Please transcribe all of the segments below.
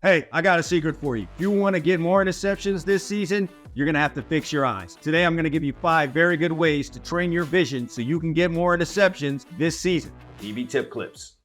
Hey, I got a secret for you. If you want to get more interceptions this season, you're going to have to fix your eyes. Today, I'm going to give you 5 very good ways to train your vision so you can get more interceptions this season. DB tip clips.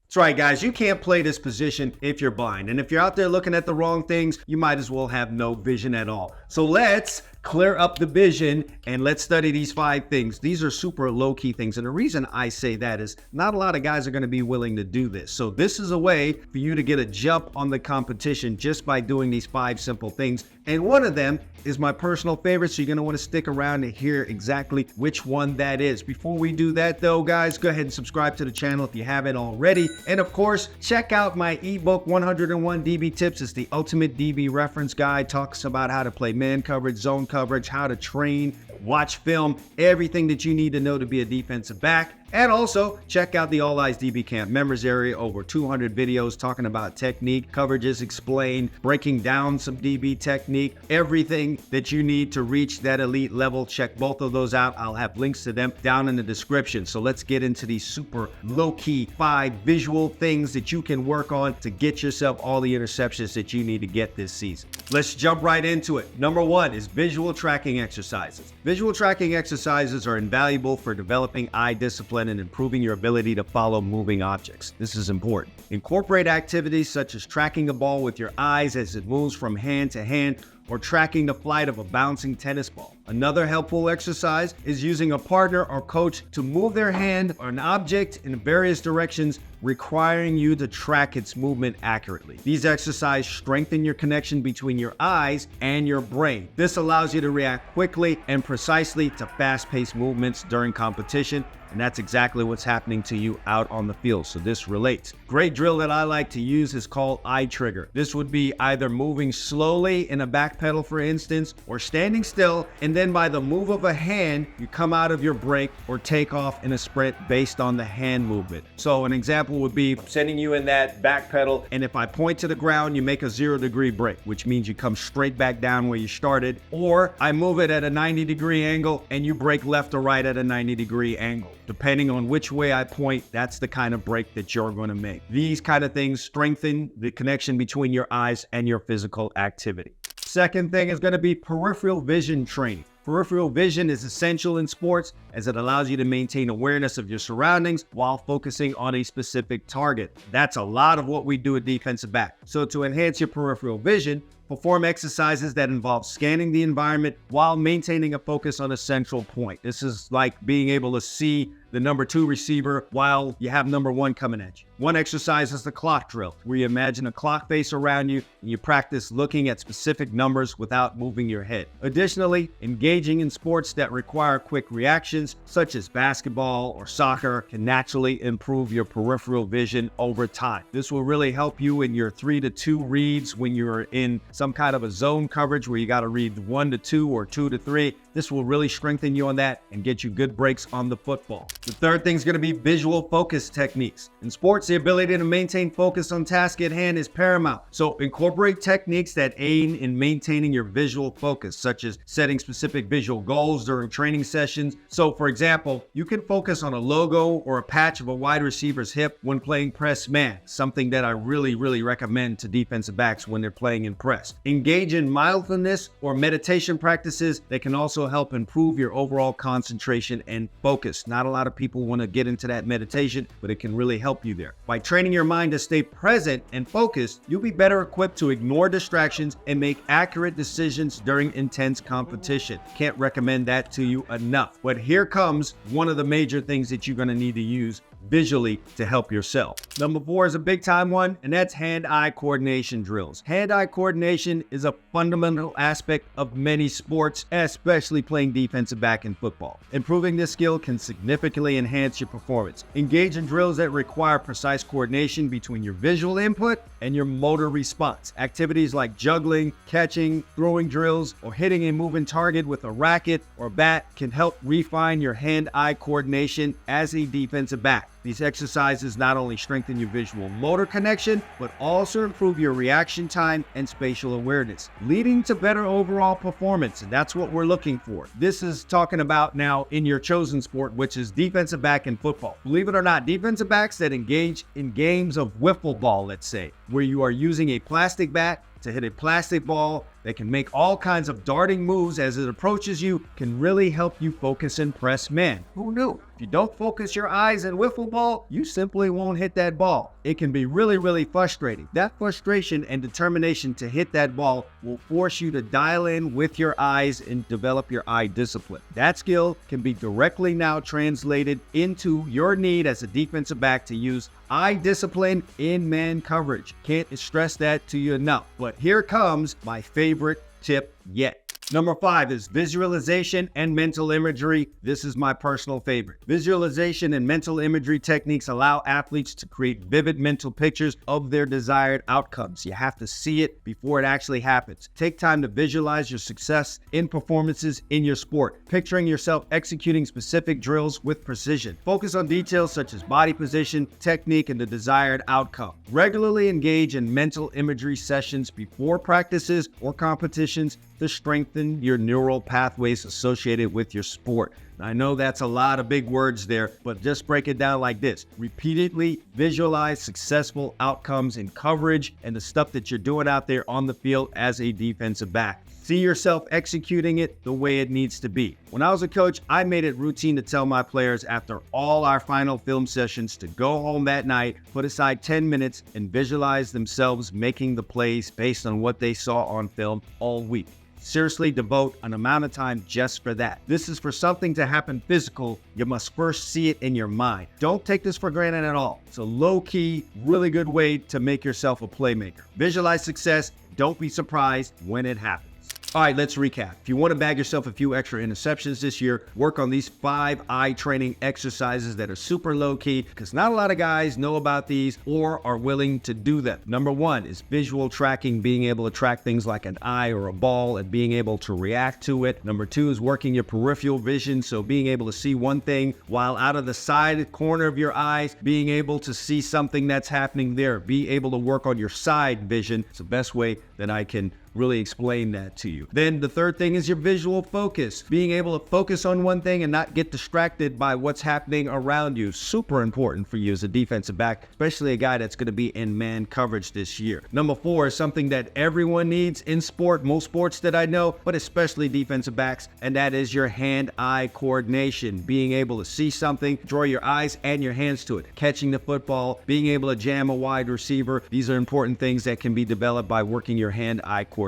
That's right, guys. You can't play this position if you're blind. And if you're out there looking at the wrong things, you might as well have no vision at all. So let's clear up the vision and let's study these 5 things. These are super low-key things. And the reason I say that is not a lot of guys are going to be willing to do this. So this is a way for you to get a jump on the competition just by doing these 5 simple things. And one of them is my personal favorite, so you're going to want to stick around to hear exactly which one that is. Before we do that though, guys, go ahead and subscribe to the channel if you haven't already. And of course, check out my ebook, 101 DB Tips. It's the ultimate DB reference guide. Talks about how to play man coverage, zone coverage, how to train, watch film, everything that you need to know to be a defensive back. And also, check out the All Eyes DB Camp members area, over 200 videos talking about technique, coverages explained, breaking down some DB technique, everything that you need to reach that elite level. Check both of those out. I'll have links to them down in the description. So let's get into these super low-key 5 visual things that you can work on to get yourself all the interceptions that you need to get this season. Let's jump right into it. Number 1 is visual tracking exercises. Visual tracking exercises are invaluable for developing eye discipline and improving your ability to follow moving objects. This is important. Incorporate activities such as tracking a ball with your eyes as it moves from hand to hand, or tracking the flight of a bouncing tennis ball. Another helpful exercise is using a partner or coach to move their hand or an object in various directions, requiring you to track its movement accurately. These exercises strengthen your connection between your eyes and your brain. This allows you to react quickly and precisely to fast-paced movements during competition, and that's exactly what's happening to you out on the field, so this relates. Great drill that I like to use is called eye trigger. This would be either moving slowly in a back pedal, for instance, or standing still, and then by the move of a hand, you come out of your break or take off in a sprint based on the hand movement. So an example would be sending you in that back pedal, and if I point to the ground, you make a 0-degree break, which means you come straight back down where you started, or I move it at a 90-degree angle and you break left or right at a 90-degree angle. Depending on which way I point, that's the kind of break that you're going to make. These kind of things strengthen the connection between your eyes and your physical activity. Second thing is going to be peripheral vision training. Peripheral vision is essential in sports as it allows you to maintain awareness of your surroundings while focusing on a specific target. That's a lot of what we do at defensive back. So to enhance your peripheral vision, perform exercises that involve scanning the environment while maintaining a focus on a central point. This is like being able to see the number 2 receiver while you have number 1 coming at you. One exercise is the clock drill, where you imagine a clock face around you and you practice looking at specific numbers without moving your head. Additionally, engaging in sports that require quick reactions, such as basketball or soccer, can naturally improve your peripheral vision over time. This will really help you in your 3 to 2 reads when you're in some kind of a zone coverage where you got to read 1 to 2 or 2 to 3. This will really strengthen you on that and get you good breaks on the football. The third thing is going to be visual focus techniques. In sports, the ability to maintain focus on task at hand is paramount. So incorporate techniques that aid in maintaining your visual focus, such as setting specific visual goals during training sessions. So for example, you can focus on a logo or a patch of a wide receiver's hip when playing press man, something that I really recommend to defensive backs when they're playing in press. Engage in mindfulness or meditation practices that can also help improve your overall concentration and focus. Not a lot of people want to get into that meditation, but it can really help you there. By training your mind to stay present and focused, you'll be better equipped to ignore distractions and make accurate decisions during intense competition. Can't recommend that to you enough. But here comes one of the major things that you're going to need to use visually to help yourself. Number 4 is a big time one, and that's hand-eye coordination drills. Hand-eye coordination is a fundamental aspect of many sports, especially playing defensive back in football. Improving this skill can significantly enhance your performance. Engage in drills that require precise coordination between your visual input and your motor response. Activities like juggling, catching, throwing drills, or hitting a moving target with a racket or bat can help refine your hand-eye coordination as a defensive back. These exercises not only strengthen your visual motor connection, but also improve your reaction time and spatial awareness, leading to better overall performance. And that's what we're looking for. This is talking about now in your chosen sport, which is defensive back in football. Believe it or not, defensive backs that engage in games of wiffle ball, let's say, where you are using a plastic bat to hit a plastic ball that can make all kinds of darting moves as it approaches you, can really help you focus and press man. Who knew? If you don't focus your eyes in wiffle ball, you simply won't hit that ball. It can be really, really frustrating. That frustration and determination to hit that ball will force you to dial in with your eyes and develop your eye discipline. That skill can be directly now translated into your need as a defensive back to use eye discipline in man coverage. Can't stress that to you enough. But here comes my favorite tip yet. Number 5 is visualization and mental imagery. This is my personal favorite. Visualization and mental imagery techniques allow athletes to create vivid mental pictures of their desired outcomes. You have to see it before it actually happens. Take time to visualize your success in performances in your sport, picturing yourself executing specific drills with precision. Focus on details such as body position, technique, and the desired outcome. Regularly engage in mental imagery sessions before practices or competitions to strengthen your neural pathways associated with your sport. I know that's a lot of big words there, but just break it down like this. Repeatedly visualize successful outcomes in coverage and the stuff that you're doing out there on the field as a defensive back. See yourself executing it the way it needs to be. When I was a coach, I made it routine to tell my players after all our final film sessions to go home that night, put aside 10 minutes, and visualize themselves making the plays based on what they saw on film all week. Seriously, devote an amount of time just for that. This is for something to happen physical. You must first see it in your mind. Don't take this for granted at all. It's a low-key, really good way to make yourself a playmaker. Visualize success. Don't be surprised when it happens. All right, let's recap. If you want to bag yourself a few extra interceptions this year, work on these 5 eye training exercises that are super low key because not a lot of guys know about these or are willing to do them. Number 1 is visual tracking, being able to track things like an eye or a ball and being able to react to it. Number 2 is working your peripheral vision, so being able to see one thing while out of the side corner of your eyes, being able to see something that's happening there. Be able to work on your side vision. It's the best way that I can really explain that to you. Then the third thing is your visual focus. Being able to focus on one thing and not get distracted by what's happening around you. Super important for you as a defensive back, especially a guy that's going to be in man coverage this year. Number 4 is something that everyone needs in sport, most sports that I know, but especially defensive backs, and that is your hand-eye coordination. Being able to see something, draw your eyes and your hands to it. Catching the football, being able to jam a wide receiver. These are important things that can be developed by working your hand-eye coordination.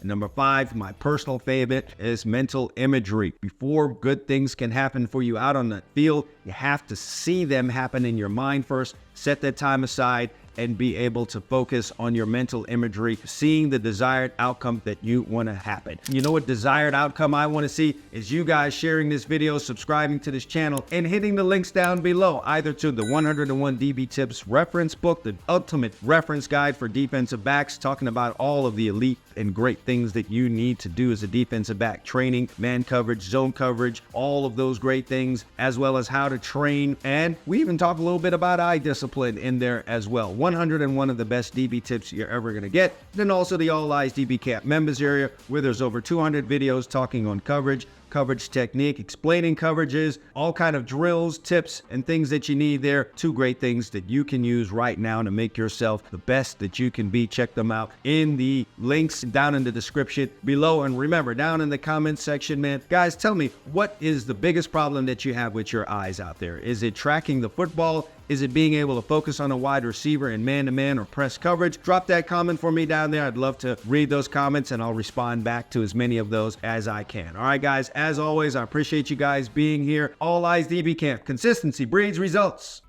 And number 5, my personal favorite, is mental imagery. Before good things can happen for you out on the field, you have to see them happen in your mind first. Set that time aside and be able to focus on your mental imagery, seeing the desired outcome that you want to happen. You know what desired outcome I want to see is you guys sharing this video, subscribing to this channel, and hitting the links down below, either to the 101 DB Tips reference book, the ultimate reference guide for defensive backs, talking about all of the elite and great things that you need to do as a defensive back, training, man coverage, zone coverage, all of those great things, as well as how to train. And we even talk a little bit about eye discipline in there as well. 101 of the best DB tips you're ever going to get. Then also the All Eyes DB Camp members area, where there's over 200 videos talking on coverage technique, explaining coverages, all kind of drills, tips, and things that you need there. 2 great things that you can use right now to make yourself the best that you can be. Check them out in the links down in the description below. And remember, down in the comments section, man, guys, tell me, what is the biggest problem that you have with your eyes out there? Is it tracking the football? Is it being able to focus on a wide receiver in man-to-man or press coverage? Drop that comment for me down there. I'd love to read those comments, and I'll respond back to as many of those as I can. All right, guys, as always, I appreciate you guys being here. All Eyes DB Camp. Consistency breeds results.